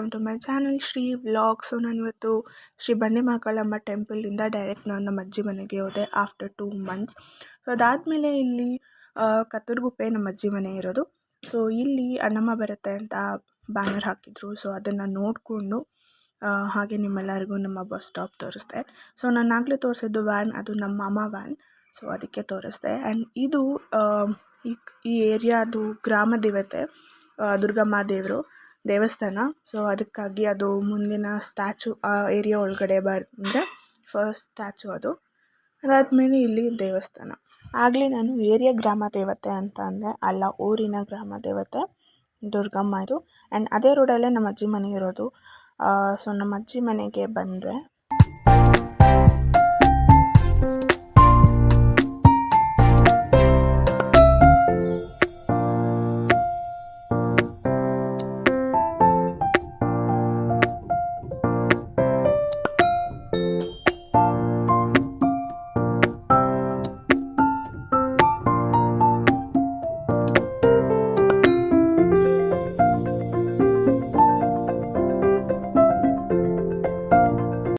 Welcome to my channel Shri vlog. So ನಾನು ಇವತ್ತು ಶ್ರೀ ಬಂಡೆ ಮಹಾಕಾಳಮ್ಮ ಟೆಂಪಲಿಂದ ಡೈರೆಕ್ಟ್ ನಾನು ನಮ್ಮ ಅಜ್ಜಿ ಮನೆಗೆ ಹೋದೆ ಆಫ್ಟರ್ 2 months. ಸೊ ಅದಾದಮೇಲೆ ಇಲ್ಲಿ ಕತ್ತೂರುಗುಪ್ಪೆ ನಮ್ಮ ಅಜ್ಜಿ ಮನೆ ಇರೋದು. ಸೊ ಇಲ್ಲಿ ಅಣ್ಣಮ್ಮ ಬರುತ್ತೆ ಅಂತ ಬ್ಯಾನರ್ ಹಾಕಿದ್ರು. ಸೊ ಅದನ್ನು ನೋಡಿಕೊಂಡು ಹಾಗೆ ನಿಮ್ಮೆಲ್ಲರಿಗೂ ನಮ್ಮ ಬಸ್ ಸ್ಟಾಪ್ ತೋರಿಸ್ದೆ. ಸೊ ನಾನು ಆಗಲೇ ತೋರಿಸಿದ್ದು ವ್ಯಾನ್, ಅದು ನಮ್ಮ ಮಾಮ ವ್ಯಾನ್. ಸೊ ಅದಕ್ಕೆ ತೋರಿಸ್ದೆ. ಆ್ಯಂಡ್ ಇದು ಈ ಏರಿಯಾದು ಗ್ರಾಮ ದೇವತೆ ದುರ್ಗಮ್ಮ ದೇವರು ದೇವಸ್ಥಾನ. ಸೊ ಅದಕ್ಕಾಗಿ ಅದು ಮುಂದಿನ ಸ್ಟ್ಯಾಚು ಆ ಏರಿಯಾ ಒಳಗಡೆ ಬಂದರೆ ಫಸ್ಟ್ ಸ್ಟ್ಯಾಚು ಅದು. ಅದಾದಮೇಲೆ ಇಲ್ಲಿ ದೇವಸ್ಥಾನ. ಆಗಲೇ ನಾನು ಏರಿಯಾ ಗ್ರಾಮ ದೇವತೆ ಅಂತ ಅಂದೆ, ಅಲ್ಲ, ಊರಿನ ಗ್ರಾಮ ದೇವತೆ ದುರ್ಗಮ್ಮ ಇದು. ಆ್ಯಂಡ್ ಅದೇ ರೋಡಲ್ಲೇ ನಮ್ಮ ಅಜ್ಜಿ ಮನೆ ಇರೋದು. ಸೊ ನಮ್ಮ ಅಜ್ಜಿ ಮನೆಗೆ ಬಂದರೆ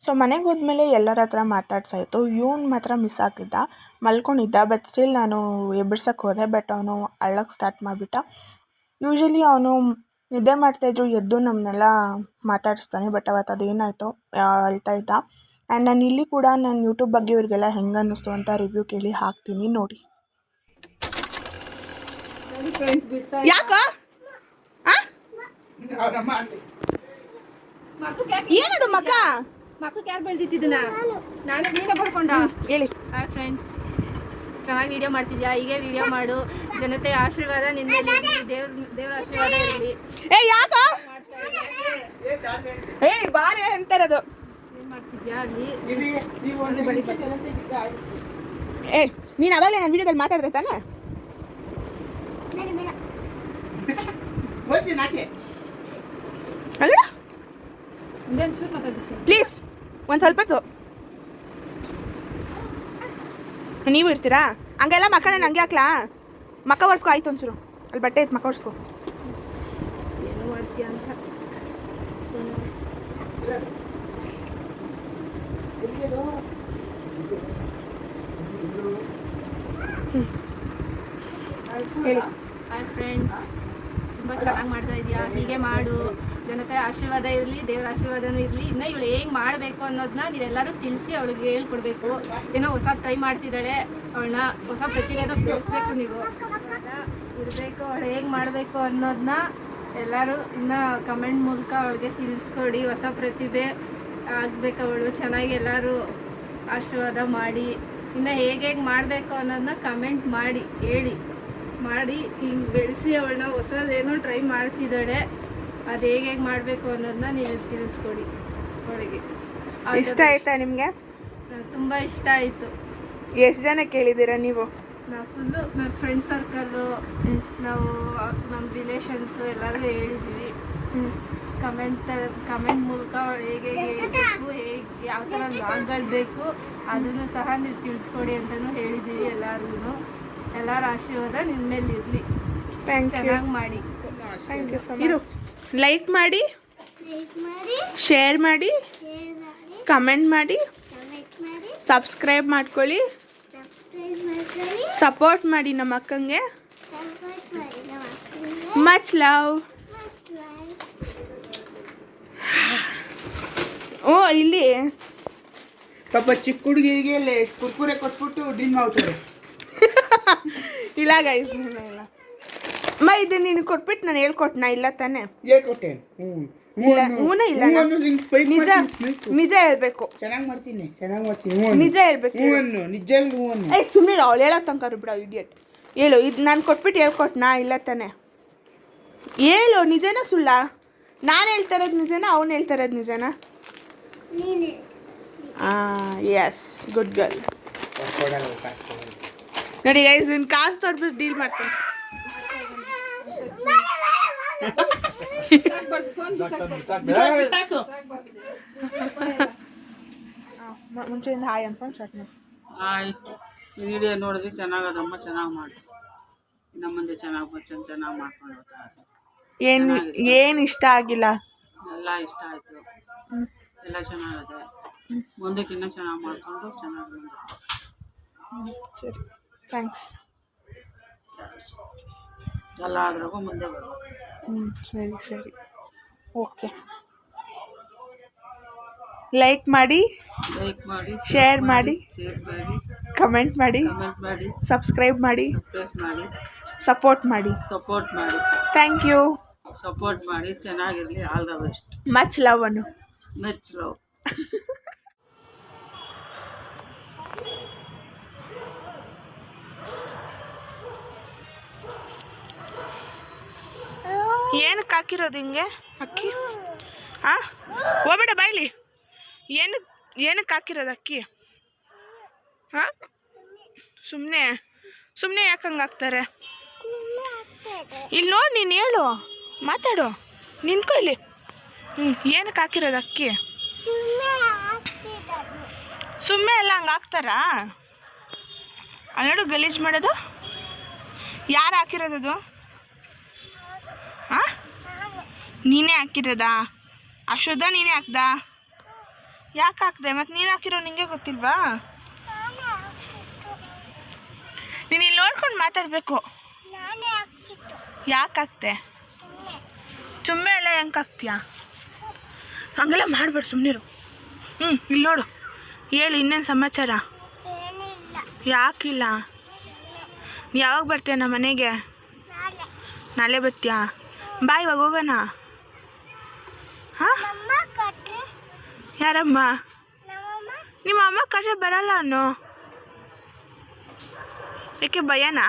ಸೊ ಮನೆಗೆ ಹೋದ್ಮೇಲೆ ಎಲ್ಲರ ಹತ್ರ ಮಾತಾಡ್ಸಾಯಿತು. ಇವನು ಮಾತ್ರ ಮಿಸ್ ಆಗಿದ್ದ, ಮಲ್ಕೊಂಡಿದ್ದ. ಬಟ್ ಸ್ಟಿಲ್ ನಾನು ಎಬ್ಬಿಸಕ್ಕೆ ಹೋದೆ, ಬಟ್ ಅವನು ಅಳ್ಳಕ್ಕೆ ಸ್ಟಾರ್ಟ್ ಮಾಡಿಬಿಟ್ಟ. ಯೂಶ್ವಲಿ ಅವನು ನಿದ್ದೆ ಮಾಡ್ತಾಯಿದ್ರು, ಎದ್ದು ನಮ್ಮನ್ನೆಲ್ಲ ಮಾತಾಡಿಸ್ತಾನೆ. ಬಟ್ ಅವತ್ತು ಅದೇನಾಯಿತು, ಅಳ್ತಾ ಇದ್ದ. ಆ್ಯಂಡ್ ನಾನು ಇಲ್ಲಿ ಕೂಡ ನಾನು ಯೂಟ್ಯೂಬ್ ಬಗ್ಗೆ ಇವ್ರಿಗೆಲ್ಲ ಹೆಂಗೆ ಅನ್ನಿಸ್ತು ಅಂತ ರಿವ್ಯೂ ಕೇಳಿ ಹಾಕ್ತೀನಿ, ನೋಡಿ. ಯಾಕ ಏನದು ಮಗ ಮಕ್ಕಳು ಯಾರು ಬೆಳೆದಿತ್ತಿದ್ದನ್ನ ನಾಳೆ ನೀನೇ ಬರ್ಕೊಂಡ ಹೇಳಿ. ಹಾಯ್ ಫ್ರೆಂಡ್ಸ್, ಚೆನ್ನಾಗಿ ವಿಡಿಯೋ ಮಾಡ್ತಿದ್ಯಾ? ಹೀಗೆ ವಿಡಿಯೋ ಮಾಡು. ಜನತೆ ಆಶೀರ್ವಾದ ನಿನ್ನ ಮೇಲೆ ಇರಲಿ, ದೇವ್ರ ಆಶೀರ್ವಾದ ಇರಲಿ. ಯಾಕ ಬಾರೆ ಅಂತಾರದು. ಏನು ಮಾಡ್ತಿದ್ಯಾ ಅಲ್ಲಿ? ನೀನು ಅವಾಗಲೇ ನಾನು ವಿಡಿಯೋದಲ್ಲಿ ಮಾತಾಡ್ದೆ ತಾನೆ? ಅಲ್ಲ ಪ್ಲೀಸ್ ಒಂದು ಸ್ವಲ್ಪ ನೀವು ಇರ್ತೀರಾ ಹಂಗೆಲ್ಲ. ಮಕ್ಕಳೇ ನಂಗೆ ಹಾಕ್ಲಾ? ಮಕ್ಕ ಒರೆಸ್ಕೊ, ಆಯ್ತು ಒಂಚೂರು ಅಲ್ಲಿ ಬಟ್ಟೆ ಐತೆ, ಮಕ್ಕ ಒರೆಸ್ಕೊ. ಏನು ಮಾಡ್ತೀಯ ಅಂತ ಹೇಳಿ. ಹಾಯ್ ಫ್ರೆಂಡ್ಸ್, ತುಂಬ ಚೆನ್ನಾಗಿ ಮಾಡ್ತಾ ಇದೆಯಾ? ಹೀಗೆ ಮಾಡು. ಜನತೆ ಆಶೀರ್ವಾದ ಇರಲಿ, ದೇವ್ರ ಆಶೀರ್ವಾದನೂ ಇರಲಿ. ಇನ್ನು ಇವಳು ಹೇಗೆ ಮಾಡಬೇಕು ಅನ್ನೋದನ್ನ ನೀವೆಲ್ಲರೂ ತಿಳಿಸಿ ಅವಳಿಗೆ ಹೇಳ್ಕೊಡ್ಬೇಕು. ಏನೋ ಹೊಸ ಟ್ರೈ ಮಾಡ್ತಿದ್ದಾಳೆ, ಅವಳನ್ನ ಹೊಸ ಪ್ರತಿಭೆನ ಬೆಳೆಸ್ಬೇಕು. ನೀವು ಇರಬೇಕು, ಅವಳು ಹೇಗೆ ಮಾಡಬೇಕು ಅನ್ನೋದನ್ನ ಎಲ್ಲರೂ ಇನ್ನು ಕಮೆಂಟ್ ಮೂಲಕ ಅವಳಿಗೆ ತಿಳಿಸ್ಕೊಡಿ. ಹೊಸ ಪ್ರತಿಭೆ ಆಗಬೇಕು ಅವಳು. ಚೆನ್ನಾಗಿ ಎಲ್ಲರೂ ಆಶೀರ್ವಾದ ಮಾಡಿ. ಇನ್ನು ಹೇಗೆ ಮಾಡಬೇಕು ಅನ್ನೋದನ್ನ ಕಮೆಂಟ್ ಮಾಡಿ ಹೇಳಿ, ಮಾಡಿ ಹಿಂಗೆ ಬೆಳೆಸಿ ಅವಳನ್ನ ಹೊಸದೇನೋ ಟ್ರೈ ಮಾಡ್ತಿದ್ದಾಳೆ. ಅದು ಹೇಗೆ ಮಾಡಬೇಕು ಅನ್ನೋದನ್ನ ನೀವು ತಿಳಿಸ್ಕೊಡಿ ಅವಳಿಗೆ. ಇಷ್ಟ ಆಯ್ತಾ ನಿಮಗೆ? ತುಂಬ ಇಷ್ಟ ಆಯಿತು. ಎಷ್ಟು ಜನ ಕೇಳಿದ್ದೀರಾ ನೀವು? ನಾವು ಫುಲ್ಲು ನನ್ನ ಫ್ರೆಂಡ್ ಸರ್ಕಲ್ಲು, ನಾವು ನಮ್ಮ ರಿಲೇಷನ್ಸು ಎಲ್ಲರಿಗೂ ಹೇಳಿದ್ದೀವಿ. ಕಮೆಂಟ್ ಮೂಲಕ ಅವಳು ಹೇಗೆ ಹೇಳಬೇಕು, ಹೇಗೆ ಯಾವ ಥರ ಲಾಗ್ಗಳು ಬೇಕು ಅದನ್ನು ಸಹ ನೀವು ತಿಳಿಸ್ಕೊಡಿ ಅಂತಲೂ ಹೇಳಿದ್ದೀವಿ. ಎಲ್ಲರಿಗೂ ಎಲ್ಲರ ಆಶೀರ್ವಾದ ನಿಮ್ಮ ಮೇಲೆ ಇರಲಿ. ಚೆನ್ನಾಗಿ ಮಾಡಿ. Thank you so much. Like ಮಾಡಿ, ಶೇರ್ ಮಾಡಿ, ಕಮೆಂಟ್ ಮಾಡಿ, ಸಬ್ಸ್ಕ್ರೈಬ್ ಮಾಡ್ಕೊಳ್ಳಿ, ಸಪೋರ್ಟ್ ಮಾಡಿ ನಮ್ಮ ಅಕ್ಕಂಗೆ. Much love. ಓ ಇಲ್ಲಿ ಪಾಪ ಚಿಕ್ಕ ಹುಡುಗಿಗೆ ಕುರ್ಕುರೆ ಕೊಟ್ಬಿಟ್ಟು ಡ್ರಿಂಕ್ ಮಾಡ್ತಾರೆ. ಇಲ್ಲ ಗೈಸ್, ಇಲ್ಲ ಇದು ನೀನು ಕೊಟ್ಬಿಟ್ಟು ನಾನು ಹೇಳ್ಕೊಟ್ನಾ? ಇಲ್ಲ ತಾನೆ? ಹೇಳ್ಕೊಟ್ಟೆ. ಹೂನ ಇಲ್ಲ, ನಿಜ ನಿಜ ಹೇಳ್ಬೇಕು. ಚೆನ್ನಾಗಿ ಮಾಡ್ತೀನಿ. ನಿಜ ಹೇಳ್ಬೇಕು. ನಿಜ ಸುಮ್ಮನೆ ಅವಳು ಹೇಳೋ ತನಕ ಬಿಡ ಇಡಿಯಟ್. ಹೇಳು, ಇದು ನಾನು ಕೊಟ್ಬಿಟ್ಟು ಹೇಳ್ಕೊಟ್ನಾ? ಇಲ್ಲ ತಾನೆ? ಹೇಳು, ನಿಜನಾ ಸುಳ್ಳ? ನಾನು ಹೇಳ್ತಾ ಇರೋದು ನಿಜನಾ, ಅವ್ನು ಹೇಳ್ತಾ ಇರೋದು ನಿಜನಾ? Yes, good girl. ನೋಡಿ ಗೈಸ್, ನಿನ್ನ ಕಾಸು ತೋರ್ಬಿಟ್ಟು ಡೀಲ್ ಮಾಡ್ತೀನಿ. ಮುಂಚೆಯಿಂದ ಹಾಯ್ ಅನ್ಕೊಂಡು ಸ್ಟಾರ್ಟ್ ಮಾಡಿ. ಹಾಯ್, ವಿಡಿಯೋ ನೋಡಿದ್ವಿ, ಚೆನ್ನಾಗದಮ್ಮ, ಚೆನ್ನಾಗಿ ಮಾಡಿ. ಇನ್ನು ಮುಂದೆ ಚೆನ್ನಾಗಿ ಮಾಡ್ಕೊಂಡು ಹೋಗ್ತಾ. ಏನು ಇಷ್ಟ ಆಗಿಲ್ಲ? ಎಲ್ಲ ಎಲ್ಲ ಇಷ್ಟ ಆಯಿತು. ಎಲ್ಲ ಚೆನ್ನಾಗಿದೆ. ಮುಂದಕ್ಕೆ ಇನ್ನೂ ಚೆನ್ನಾಗಿ ಮಾಡಿಕೊಂಡು ಚೆನ್ನಾಗಿ ಸರಿ, ಥ್ಯಾಂಕ್ಸ್. ಎಲ್ಲಾದ್ರಾಗೂ ಮುಂದೆ ಬರಬೇಕು. ಸರಿ ಸರಿ, ಓಕೆ. ಲೈಕ್ ಮಾಡಿ, ಲೈಕ್ ಮಾಡಿ, ಶೇರ್ ಮಾಡಿ, ಕಮೆಂಟ್ ಮಾಡಿ, ಸಬ್ಸ್ಕ್ರೈಬ್ ಮಾಡಿ, ಸಪೋರ್ಟ್ ಮಾಡಿ. Thank you. ಸಪೋರ್ಟ್ ಮಾಡಿ, ಚೆನ್ನಾಗಿರಲಿ. All the best. Much love ಅನ್ನು. Much love. ಏನಕ್ಕೆ ಹಾಕಿರೋದು ಹಿಂಗೆ ಅಕ್ಕಿ? ಹಾಂ, ಹೋಗ್ಬೇಡ ಬಾಯ್ಲಿ. ಏನಕ್ಕೆ ಹಾಕಿರೋದು ಅಕ್ಕಿ? ಹಾಂ, ಸುಮ್ಮನೆ ಸುಮ್ಮನೆ ಯಾಕೆ ಹಂಗೆ ಹಾಕ್ತಾರೆ? ಇಲ್ಲಿ ನೋಡಿ, ನೀನು ಹೇಳು, ಮಾತಾಡು, ನಿಂತ್ಕೊ ಇಲ್ಲಿ. ಏನಕ್ಕೆ ಹಾಕಿರೋದು ಅಕ್ಕಿ? ಸುಮ್ಮನೆ ಎಲ್ಲ ಹಂಗೆ ಹಾಕ್ತಾರಾ? ಅಲ್ಲಿ ನೋಡು, ಗಲೀಜು ಮಾಡೋದು. ಯಾರು ಹಾಕಿರೋದದು? ಹಾಂ, ನೀನೇ ಹಾಕಿರೋದಾ? ಅಶುದ್ಧ ನೀನೇ ಹಾಕ್ದ? ಯಾಕೆ ಹಾಕ್ದೆ? ಮತ್ತು ನೀನು ಹಾಕಿರೋ ನಿಂಗೆ ಗೊತ್ತಿಲ್ವಾ? ನೀನು ಇಲ್ಲಿ ನೋಡ್ಕೊಂಡು ಮಾತಾಡಬೇಕು. ಯಾಕೆ ಹಾಕ್ತೆ? ಸುಮ್ಮನೆ ಎಲ್ಲ ಹೆಂಗೆ ಹಾಕ್ತೀಯಾ? ಹಂಗೆಲ್ಲ ಮಾಡ್ಬೇಡ, ಸುಮ್ಮನಿರು. ಇಲ್ಲಿ ನೋಡು, ಹೇಳಿ, ಇನ್ನೇನು ಸಮಾಚಾರ? ಯಾಕಿಲ್ಲ? ಯಾವಾಗ ಬರ್ತೀಯ ನಮ್ಮ ಮನೆಗೆ? ನಾಳೆ ಬರ್ತೀಯಾ? ಬಾ, ಇವಾಗ ಹೋಗೋಣ. ಹಾಂ, ಯಾರಮ್ಮ? ನಿಮ್ಮ ಅಮ್ಮ ಕರೆ ಬರಲ್ಲ ಅನ್ನೋ. ಏಕೆ, ಭಯನಾ?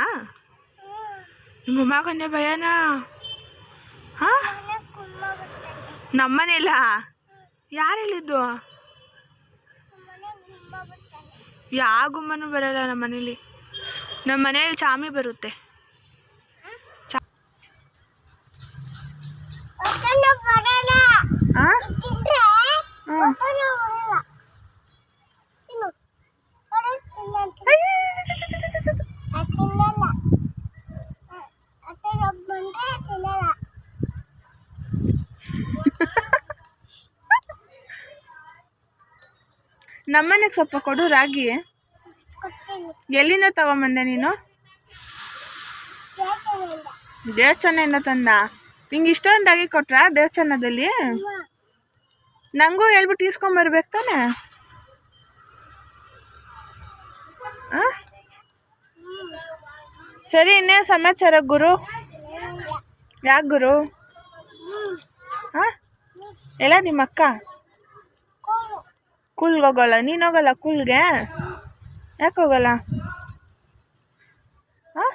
ನಿಮ್ಮ ಅಮ್ಮಗಂದೆ ಭಯನಾ? ಹಾಂ, ನಮ್ಮನೇಲ ಯಾರು ಹೇಳಿದ್ದು? ಯಾವ ಗುಮ್ಮನೂ ಬರಲ್ಲ ನಮ್ಮ ಮನೇಲಿ. ನಮ್ಮ ಮನೇಲಿ ಚಾಮಿ ಬರುತ್ತೆ. ನಮ್ಮನೆಗೆ ಸ್ವಲ್ಪ ಕೊಡು ರಾಗಿ. ಎಲ್ಲಿಂದ ತಗೊಂಬಂದೆ ನೀನು? ದೇವಸ್ಥಾನದಿಂದ ತಂದ? ನಿಂಗೆ ಇಷ್ಟೊಂದು ರಾಗಿ ಕೊಟ್ರಾ ದೇವಸ್ಥಾನದಲ್ಲಿ? ನನಗೂ ಹೇಳ್ಬಿಟ್ಟು ಇಸ್ಕೊಂಬರ್ಬೇಕು ತಾನೆ? ಸರಿ, ಇನ್ನೇನು ಸಮಾಚಾರ ಗುರು? ಯಾಕೆ ಗುರು? ಹಾಂ, ಎಲ್ಲ ನಿಮ್ಮ ಅಕ್ಕ ಕೂಲ್ಗೆ ಹೋಗೋಲ್ಲ? ನೀನು ಹೋಗಲ್ಲ ಕೂಲ್ಗೆ? ಯಾಕೆ ಹೋಗಲ್ಲ? ಹಾಂ,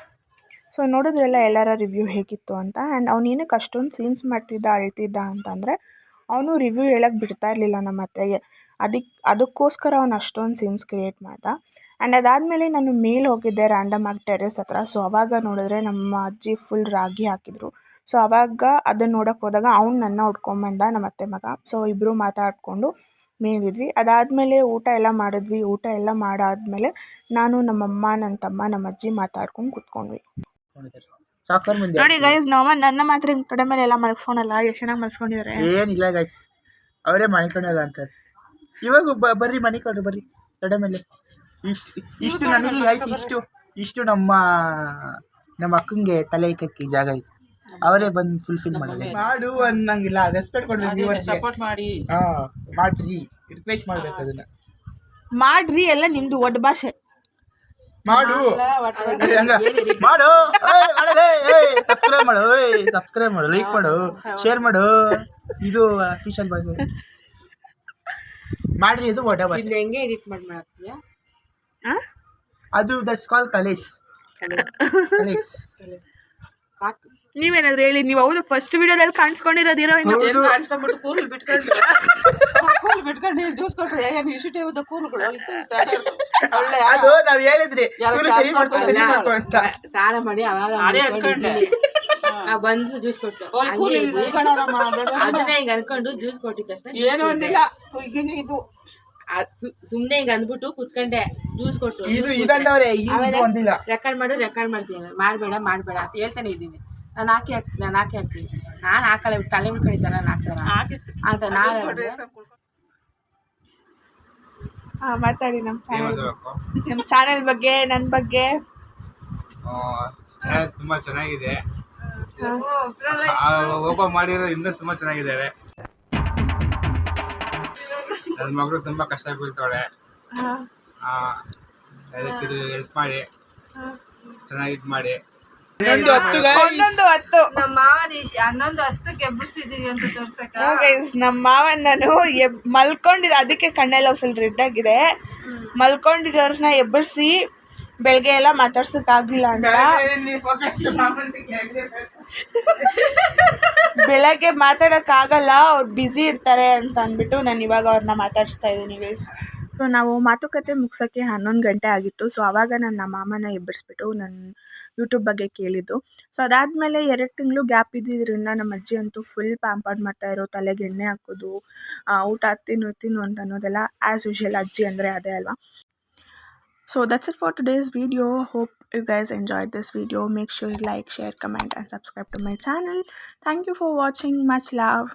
ಸೊ ನೋಡಿದ್ರೆಲ್ಲ ಎಲ್ಲರ ರಿವ್ಯೂ ಹೇಗಿತ್ತು ಅಂತ. ಆ್ಯಂಡ್ ಅವ್ನು ಏನಕ್ಕೆ ಅಷ್ಟೊಂದು ಸೀನ್ಸ್ ಮಾಡ್ತಿದ್ದ, ಅಳ್ತಿದ್ದ ಅಂತಂದರೆ, ಅವನು ರಿವ್ಯೂ ಹೇಳಕ್ಕೆ ಬಿಡ್ತಾ ಇರಲಿಲ್ಲ ನಮ್ಮ ಅತ್ತೆಗೆ. ಅದಕ್ಕೋಸ್ಕರ ಅವನು ಅಷ್ಟೊಂದು ಸೀನ್ಸ್ ಕ್ರಿಯೇಟ್ ಮಾಡ್ದ. ಆ್ಯಂಡ್ ಅದಾದಮೇಲೆ ನಾನು ಮೇಲೆ ಹೋಗಿದ್ದೆ ರ್ಯಾಂಡಮ್ ಆಗಿ ಟೆರೆಸ್ ಹತ್ರ. ಸೊ ಆವಾಗ ನೋಡಿದ್ರೆ ನಮ್ಮ ಅಜ್ಜಿ ಫುಲ್ ರಾಗಿ ಹಾಕಿದ್ರು. ಸೊ ಆವಾಗ ಅದನ್ನು ನೋಡೋಕೆ ಹೋದಾಗ ಅವ್ನು ನನ್ನ ಹುಡ್ಕೊಂಬಂದ, ನಮ್ಮ ಅತ್ತೆ ಮಗ. ಸೊ ಇಬ್ಬರು ಮಾತಾಡಿಕೊಂಡು ಮೇಲಿದ್ವಿ. ಅದಾದಮೇಲೆ ಊಟ ಎಲ್ಲ ಮಾಡಿದ್ವಿ. ಊಟ ಎಲ್ಲ ಮಾಡಾದ್ಮೇಲೆ ನಾನು, ನಮ್ಮಮ್ಮ, ನನ್ನ ತಮ್ಮ, ನಮ್ಮ ಅಜ್ಜಿ ಮಾತಾಡ್ಕೊಂಡು ಕೂತ್ಕೊಂಡ್ವಿ. ನೋಡಿ ಗೈಸ್, ನನ್ನ ಮಾತ್ರ ಕಡೆ ಮೇಲೆ ಎಲ್ಲ ಮಲ್ಸ್ಕೊಳಲ್ಲ. ಎಷ್ಟು ಚೆನ್ನಾಗಿ ಮಲ್ಸ್ಕೊಂಡಿದ್ದಾರೆ. ಏನಿಲ್ಲ ಗೈಸ್, ಅವರೇ ಮನಿಕೊಂಡಲ್ಲ ಅಂತಾರೆ. ಇವಾಗ ಬರ್ರಿ ಮನಿಕೊಂಡ್ರು, ಬರ್ರಿ ತೊಡೆ ಮೇಲೆ. ಇಷ್ಟು ನನಗೆ ಗೈಸ್, ಇಷ್ಟು ನಮ್ಮ ಅಕ್ಕಂಗೆ ತಲೆ ಇಕ್ಕಕ್ಕೆ ಜಾಗ ಐತೆ. ಅವರೇ ಬಂದು ಫುಲ್ಫಿಲ್ ಮಾಡೋದು. ಮಾಡು ಅನ್ನಂಗಿಲ್ಲ, ರೆಸ್ಪೆಕ್ಟ್ ಕೊಡ್ಬೇಕು. ಸಪೋರ್ಟ್ ಮಾಡಿ. ಮಾಡ್ರಿ, ರಿಕ್ವೆಸ್ಟ್ ಮಾಡ್ಬೇಕು. ಅದನ್ನ ಮಾಡ್ರಿ ಎಲ್ಲ ನಿಮ್ದು ಒಡ್ಡ ಭಾಷೆ. ಮಾಡು ಮಾಡು, ಸಬ್ಸ್ಕ್ರೈಬ್ ಮಾಡು, ಲೈಕ್ ಮಾಡು, ಶೇರ್ ಮಾಡು. ಇದು ಅಫಿಷಿಯಲ್ ಭಾಷೆ. ಮಾಡ್ರಿ, ಇದು ಒಡ್ಡ ಭಾಷೆ. ಹೆಂಗೆ ಎಡಿಟ್ ಮಾಡ್ತೀಯಾ? ಅದು ದಟ್ಸ್ ಕಾಲ್ ಕಲೇಶ್. ನೀವೇನಾದ್ರು ಹೇಳಿ. ನೀವು ಹೌದು ಫಸ್ಟ್ ವಿಡಿಯೋದಲ್ಲಿ ಕಾಣಿಸ್ಕೊಂಡಿರೋದು ಹೀರೋಯಿನ್. ಕಾಣಿಸ್ಕೊಂಡ್ಬಿಟ್ಟು ಕೂರ್ಲು ಬಿಟ್ಕೊಂಡು ಜ್ಯೂಸ್ ಕೊಟ್ರೆ ಇಷ್ಟು ಕೂರುಗಳು ಅದು ನಾವ್ ಹೇಳಿದ್ರಿ ಅಂತ. ಸ್ನಾನ ಮಾಡಿ ಅವಾಗ ಬಂದು ಜ್ಯೂಸ್ ಕೊಟ್ಟು ಅದನ್ನ ಹಿಂಗ ಅನ್ಕೊಂಡು ಜ್ಯೂಸ್ ಕೊಟ್ಟಿದ್ದಷ್ಟೇ. ಏನು ಅಂದಿಲ್ಲ, ಇದು ಸುಮ್ನೆ ಹಿಂಗ ಅಂದ್ಬಿಟ್ಟು ಕುತ್ಕೊಂಡೆ ಜ್ಯೂಸ್ ಕೊಟ್ಟು ಇದಂದವ್ರೆ ರೆಕಾರ್ಡ್ ಮಾಡ್ತೀನಿ. ಮಾಡ್ಬೇಡ ಅಂತ ಹೇಳ್ತಾನೆ ಇದೀವಿ. ನಾನು ಹಾಕ್ತೀನಿ ನಾನು ಹಾಕಲ್ಲ ಇವ್ರು ತಲೆ ಮುಡ್ಕೊಂಡಿದ್ದ ನಾನು ಹಾಕ್ತಾರ ಅಂತ ನಾನು ಮಾತಾಡಿ ನಮ್ಮ ಚಾನೆಲ್ ಬಗ್ಗೆ ನನ್ನ ಬಗ್ಗೆ. ತುಂಬಾ ಚೆನ್ನಾಗಿದೆ, ಓಪನ್ ಮಾಡಿರೋ ಇನ್ನೂ ತುಂಬಾ ಚೆನ್ನಾಗಿದ್ದಾರೆ. ನನ್ನ ಮಗಳು ತುಂಬಾ ಕಷ್ಟ ಬೀಳ್ತಾಳೆ, ಅದಕ್ಕೆ ಹೆಲ್ಪ್ ಮಾಡಿ ಚೆನ್ನಾಗಿ ಇದು ಮಾಡಿ. 11:10 ನಮ್ಮ ಮಾವನ 11:10 ಎಬ್ಬರಿಸಿದೀವಿ ಅಂತ ತೋರ್ಸಕ. ನಮ್ಮ ಮಾವನ್ ನಾನು ಮಲ್ಕೊಂಡಿರೋ ಅದಕ್ಕೆ ಕಣ್ಣೆಲ್ಲ ಫುಲ್ ರೆಡ್ ಆಗಿದೆ. ಮಲ್ಕೊಂಡಿರೋರ್ನ ಎಬ್ಬರಿಸಿ ಬೆಳಗ್ಗೆ ಎಲ್ಲ ಮಾತಾಡ್ಸೋಕ್ಕಾಗಿಲ್ಲ ಅಂತ ಬೆಳಗ್ಗೆ ಮಾತಾಡೋಕ್ಕಾಗಲ್ಲ, ಅವ್ರು ಬ್ಯುಸಿ ಇರ್ತಾರೆ ಅಂತ ಅಂದ್ಬಿಟ್ಟು ನಾನು ಇವಾಗ ಅವ್ರನ್ನ ಮಾತಾಡಿಸ್ತಾ ಇದ್ದೀನಿ ಗೈಸ್. ಸೊ ನಾವು ಮಾತುಕತೆ ಮುಗ್ಸೋಕ್ಕೆ 11 ಗಂಟೆ ಆಗಿತ್ತು. ಸೊ ಆವಾಗ ನಾನು ನಮ್ಮ ಮಾಮನ ಎಬ್ಬರಿಸ್ಬಿಟ್ಟು ನನ್ನ ಯೂಟ್ಯೂಬ್ ಬಗ್ಗೆ ಕೇಳಿದ್ದು. ಸೊ ಅದಾದಮೇಲೆ 2 ತಿಂಗಳು ಗ್ಯಾಪ್ ಇದ್ದಿದ್ದರಿಂದ ನಮ್ಮ ಅಜ್ಜಿ ಅಂತೂ ಫುಲ್ ಪ್ಯಾಂಪರ್ಡ್ ಮಾಡ್ತಾಯಿದ್ರು. ತಲೆಗೆ ಎಣ್ಣೆ ಹಾಕೋದು, ಊಟ ತಿನ್ನು ಅಂತ ಅನ್ನೋದೆಲ್ಲ ಆ್ಯಸ್ ಯೂಶುವಲ್, ಅಜ್ಜಿ ಅಂದರೆ ಅದೇ ಅಲ್ವಾ. So that's it for today's video. Hope you guys enjoyed this video. Make sure you like, share, comment and subscribe to my channel. Thank you for watching. Much love.